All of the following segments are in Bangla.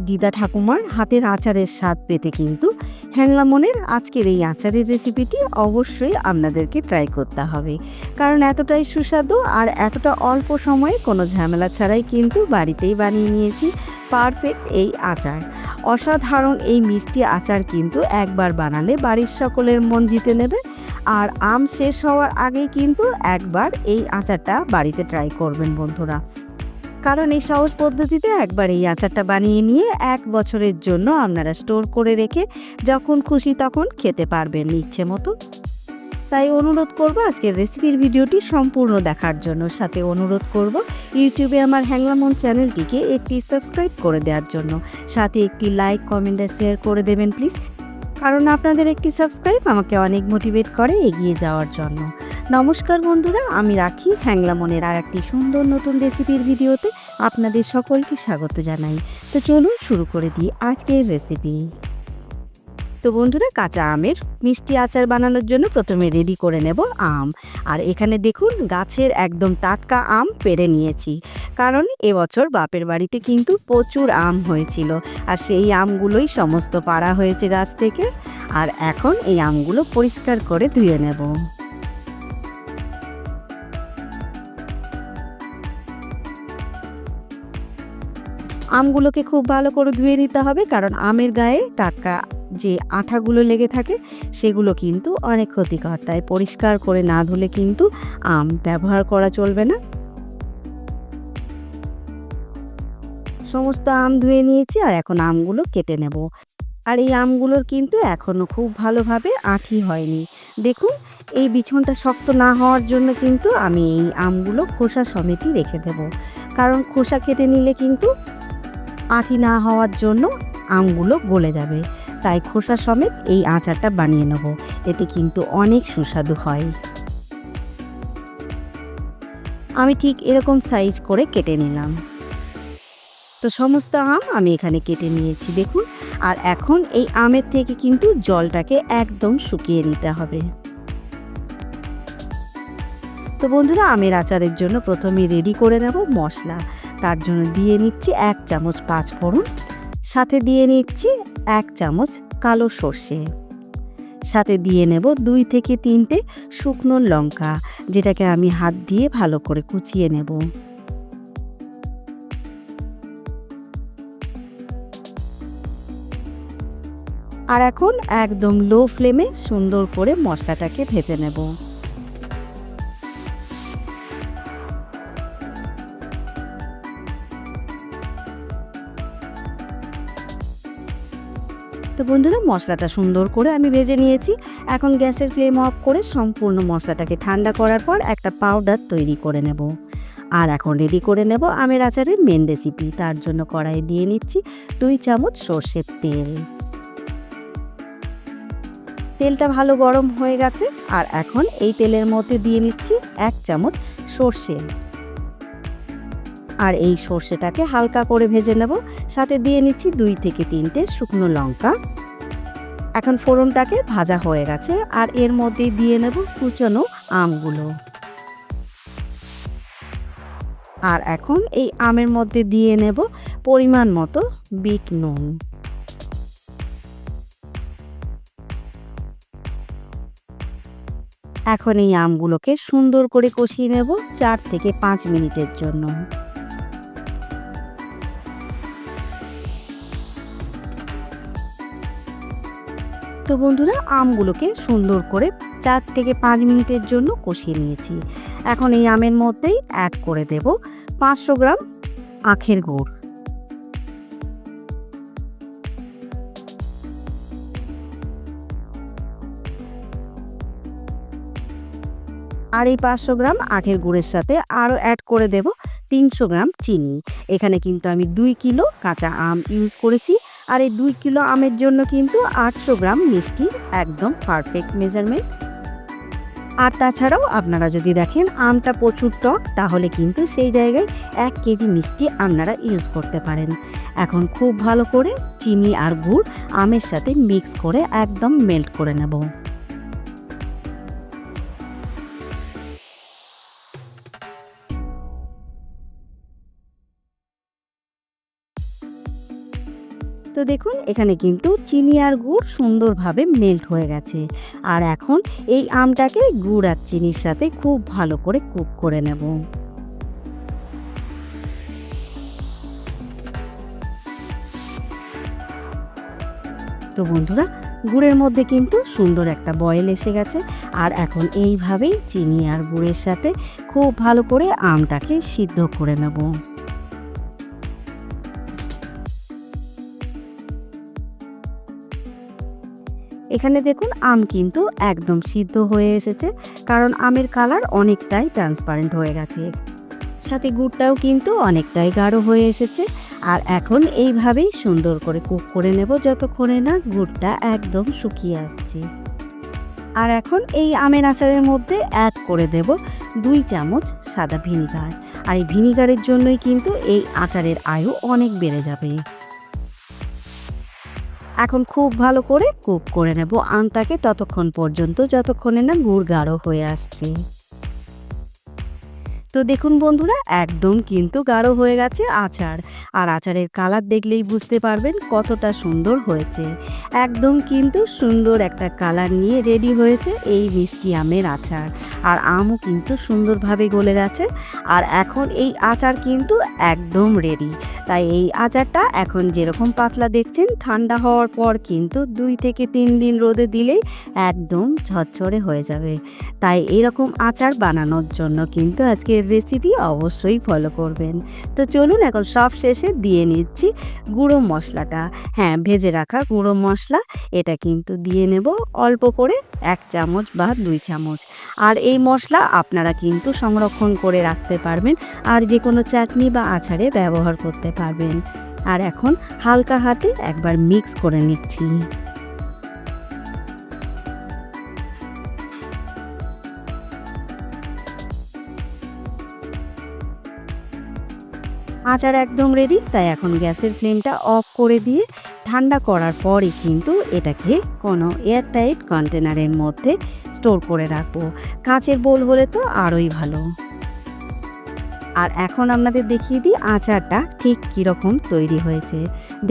দিদা ঠাকুমার হাতের আচারের স্বাদ পেতে কিন্তু হ্যাংলা মনের আজকের এই আচারের রেসিপিটি অবশ্যই আপনাদেরকে ট্রাই করতে হবে, কারণ এতটাই সুস্বাদু আর এতটা অল্প সময়ে কোনো ঝামেলা ছাড়াই কিন্তু বাড়িতেই বানিয়ে নিয়েছি পারফেক্ট এই আচার। অসাধারণ এই মিষ্টি আচার কিন্তু একবার বানালে বাড়ির সকলের মন জিতে নেবে। আর আম শেষ হওয়ার আগেই কিন্তু একবার এই আচারটা বাড়িতে ট্রাই করবেন বন্ধুরা, কারণ এই সহজ পদ্ধতিতে একবার এই আচারটা বানিয়ে নিয়ে 1 বছরের জন্য আপনারা স্টোর করে রেখে যখন খুশি তখন খেতে পারবেন ইচ্ছে মতো। তাই অনুরোধ করব আজকের রেসিপির ভিডিওটি সম্পূর্ণ দেখার জন্য, সাথে অনুরোধ করব ইউটিউবে আমার হ্যাংলা মন চ্যানেলটিকে একটি সাবস্ক্রাইব করে দেওয়ার জন্য, সাথে একটি লাইক কমেন্ট আর শেয়ার করে দেবেন প্লিজ, কারণ আপনাদের একটি সাবস্ক্রাইব আমাকে অনেক মোটিভেট করে এগিয়ে যাওয়ার জন্য। নমস্কার বন্ধুরা, আমি রাখি হ্যাংলা মনের আর একটি সুন্দর নতুন রেসিপির ভিডিওতে আপনাদের সকলকে স্বাগত জানাই। তো চলুন শুরু করে দিই আজকের রেসিপি। তো বন্ধুরা, কাঁচা আমের মিষ্টি আচার বানানোর জন্য প্রথমে রেডি করে নেব আম। আর এখানে দেখুন গাছের একদম টাটকা আম পেড়ে নিয়েছি, কারণ এবছর বাপের বাড়িতে কিন্তু প্রচুর আম হয়েছিল আর সেই আমগুলোই সমস্ত পাড়া হয়েছে গাছ থেকে। আর এখন এই আমগুলো পরিষ্কার করে ধুয়ে নেব। আমগুলোকে খুব ভালো করে ধুয়ে নিতে হবে, কারণ আমের গায়ে টাটকা যে আঠাগুলো লেগে থাকে সেগুলো কিন্তু অনেক ক্ষতিকর, তাই পরিষ্কার করে না ধুলে কিন্তু আম ব্যবহার করা চলবে না। সমস্ত আম ধুয়ে নিয়েছি আর এখন আমগুলো কেটে নেব। আর এই আমগুলোর কিন্তু এখনও খুব ভালোভাবে আঁটি হয়নি। দেখুন, এই বিছনটা শক্ত না হওয়ার জন্য কিন্তু আমি এই আমগুলো খোসা সমেতই রেখে দেব, কারণ খোসা কেটে নিলে কিন্তু আঁটি না হওয়ার জন্য আমগুলো গলে যাবে। তাই খোসা সমেত এই আচারটা বানিয়ে নেব, এতে কিন্তু অনেক সুস্বাদু হয়। আমি ঠিক এরকম সাইজ করে কেটে নিলাম। তো সমস্ত আম আমি এখানে কেটে নিয়েছি দেখুন। আর এখন এই আমের থেকে কিন্তু জলটাকে একদম শুকিয়ে নিতে হবে। তো বন্ধুরা, আমের আচারের জন্য প্রথমে রেডি করে নেব মশলা। তার জন্য দিয়ে নিচ্ছি 1 চামচ 5 ফোড়ন, সাথে দিয়ে নিচ্ছি 1 চামচ কালো সর্ষে, সাথে দিয়ে নেব 2 থেকে 3টে শুকনো লঙ্কা, যেটাকে আমি হাত দিয়ে ভালো করে কুচিয়ে নেব। আর এখন একদম লো ফ্লেমে সুন্দর করে মশলাটাকে ভেজে নেব। তো বন্ধুরা, মশলাটা সুন্দর করে আমি ভেজে নিয়েছি। এখন গ্যাসের ফ্লেম অফ করে সম্পূর্ণ মশলাটাকে ঠান্ডা করার পর একটা পাউডার তৈরি করে নেব। আর এখন রেডি করে নেব আমের আচারের মেন রেসিপি। তার জন্য কড়াইয়ে দিয়ে নিচ্ছি 2 চামচ সর্ষের তেল। তেলটা ভালো গরম হয়ে গেছে আর এখন এই তেলের মধ্যে দিয়ে নিচ্ছি 1 চামচ সর্ষে। আর এই সর্ষেটাকে হালকা করে ভেজে নেব, সাথে দিয়ে নিচ্ছি 2 থেকে 3টে শুকনো লঙ্কা। এখন ফোড়নটাকে ভাজা হয়ে গেছে আর এর মধ্যে দিয়ে নেব কুচনো আমগুলো। আর এখন এই আমের মধ্যে দিয়ে নেব পরিমাণ মতো বিট নুন। এখন এই আমগুলোকে সুন্দর করে কষিয়ে নেব 4 থেকে 5 মিনিটের জন্য। তো বন্ধুরা, আমগুলোকে সুন্দর করে 4 থেকে 5 মিনিটের জন্য কষিয়ে নিয়েছি। এখন এই আমের মধ্যেই অ্যাড করে দেব 500 গ্রাম আখের গুড়। আর এই 500 গ্রাম আখের গুড়ের সাথে আরও অ্যাড করে দেব 300 গ্রাম চিনি। এখানে কিন্তু আমি 2 কিলো কাঁচা আম ইউজ করেছি, আর এই 2 কিলো আমের জন্য কিন্তু 800 গ্রাম মিষ্টি একদম পারফেক্ট মেজারমেন্ট। আর তাছাড়াও আপনারা যদি দেখেন আমটা প্রচুর টক, তাহলে কিন্তু সেই জায়গায় 1 কেজি মিষ্টি আপনারা ইউজ করতে পারেন। এখন খুব ভালো করে চিনি আর গুড় আমের সাথে মিক্স করে একদম মেল্ট করে নেব। তো দেখুন এখানে কিন্তু চিনি আর গুড় সুন্দরভাবে মেল্ট হয়ে গেছে। আর এখন এই আমটাকে গুড় আর চিনির সাথে খুব ভালো করে কুক করে নেব। তো বন্ধুরা, গুড়ের মধ্যে কিন্তু সুন্দর একটা বয়েল এসে গেছে। আর এখন এইভাবেই চিনি আর গুড়ের সাথে খুব ভালো করে আমটাকে সিদ্ধ করে নেব। এখানে দেখুন আম কিন্তু একদম সিদ্ধ হয়ে এসেছে, কারণ আমের কালার অনেকটাই ট্রান্সপারেন্ট হয়ে গেছে। সাথে গুড়টাও কিন্তু অনেকটাই গাঢ় হয়ে এসেছে। আর এখন এইভাবেই সুন্দর করে কুক করে নেব যতক্ষণে না গুড়টা একদম শুকিয়ে আসছে। আর এখন এই আমের আচারের মধ্যে অ্যাড করে দেব 2 চামচ সাদা ভিনিগার। আর এই ভিনিগারের জন্যই কিন্তু এই আচারের আয়ু অনেক বেড়ে যাবে। এখন খুব ভালো করে কুক করে নেব আমটাকে ততক্ষণ পর্যন্ত যতক্ষণে না গুড় গাঢ় হয়ে আসছে। তো দেখুন বন্ধুরা, একদম কিন্তু গাঢ় হয়ে গেছে আচার। আর আচারের কালার দেখলেই বুঝতে পারবেন কতটা সুন্দর হয়েছে। একদম কিন্তু সুন্দর একটা কালার নিয়ে রেডি হয়েছে এই মিষ্টি আমের আচার। আর আমও কিন্তু সুন্দরভাবে গলে গেছে। আর এখন এই আচার কিন্তু একদম রেডি। তাই এই আচারটা এখন যেরকম পাতলা দেখছেন, ঠান্ডা হওয়ার পর কিন্তু 2 থেকে 3 দিন রোদে দিলেই একদম ঝরঝরে হয়ে যাবে। তাই এরকম আচার বানানোর জন্য কিন্তু আজকের রেসিপি অবশ্যই ফলো করবেন। তো চলুন এখন সব শেষে দিয়ে নিচ্ছি গুঁড়ো মশলাটা। হ্যাঁ, ভেজে রাখা গুঁড়ো মশলা, এটা কিন্তু দিয়ে নেব অল্প করে 1 চামচ বা 2 চামচ। আর এই মশলা আপনারা কিন্তু সংরক্ষণ করে রাখতে পারবেন, আর যে কোনো চাটনি বা আচারে ব্যবহার করতে পারবেন। আর এখন হালকা হাতে একবার মিক্স করে নিচ্ছি। আচার একদম রেডি। তাই এখন গ্যাসের ফ্লেমটা অফ করে দিয়ে ঠান্ডা করার পরই কিন্তু এটাকে কোনো এয়ারটাইট কন্টেনারের মধ্যে স্টোর করে রাখবো। কাঁচের বোল হলে তো আরোই ভালো। আর এখন আপনাদের দেখিয়ে দিই আচারটা ঠিক কীরকম তৈরি হয়েছে।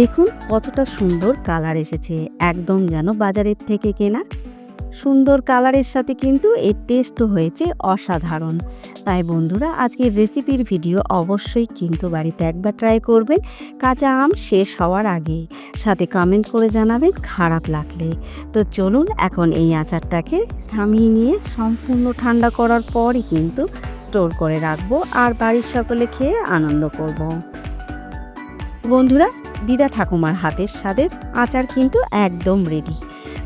দেখুন কতটা সুন্দর কালার এসেছে, একদম যেন বাজারের থেকে কেনা। সুন্দর কালারের সাথে কিন্তু এর টেস্টও হয়েছে অসাধারণ। তাই বন্ধুরা, আজকের রেসিপির ভিডিও অবশ্যই কিন্তু বাড়িতে একবার ট্রাই করবেন কাঁচা আম শেষ হওয়ার আগে। সাথে কমেন্ট করে জানাবেন খারাপ লাগলে। তো চলুন এখন এই আচারটাকে থামিয়ে নিয়ে সম্পূর্ণ ঠান্ডা করার পরই কিন্তু স্টোর করে রাখবো, আর বাড়ির সকলে খেয়ে আনন্দ করব। বন্ধুরা, দিদা ঠাকুমার হাতের স্বাদের আচার কিন্তু একদম রেডি।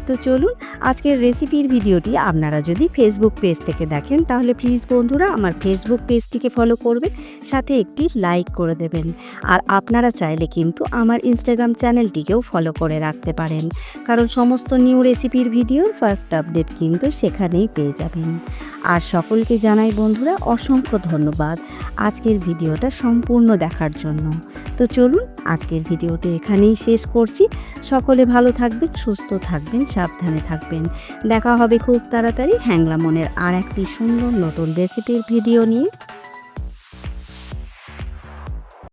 তো চলুন, আজকের রেসিপির ভিডিওটি আপনারা যদি ফেসবুক পেজ থেকে দেখেন তাহলে প্লিজ বন্ধুরা আমার ফেসবুক পেজটিকে ফলো করবেন, সাথে একটি লাইক করে দেবেন। আর আপনারা চাইলে কিন্তু আমার ইনস্টাগ্রাম চ্যানেলটিকেও ফলো করে রাখতে পারেন, কারণ সমস্ত নিউ রেসিপির ভিডিওর ফার্স্ট আপডেট কিন্তু সেখানেই পেয়ে যাবেন। আর সকলকে জানাই বন্ধুরা অসংখ্য ধন্যবাদ আজকের ভিডিওটা সম্পূর্ণ দেখার জন্য। তো চলুন, আজকের ভিডিওটি এখানেই শেষ করছি। সকলে ভালো থাকবেন, সুস্থ থাকবেন, সাবধানে থাকবেন। দেখা হবে খুব তাড়াতাড়ি হ্যাংলা মনের আর একটি সুন্দর নতুন রেসিপির ভিডিও নিয়ে।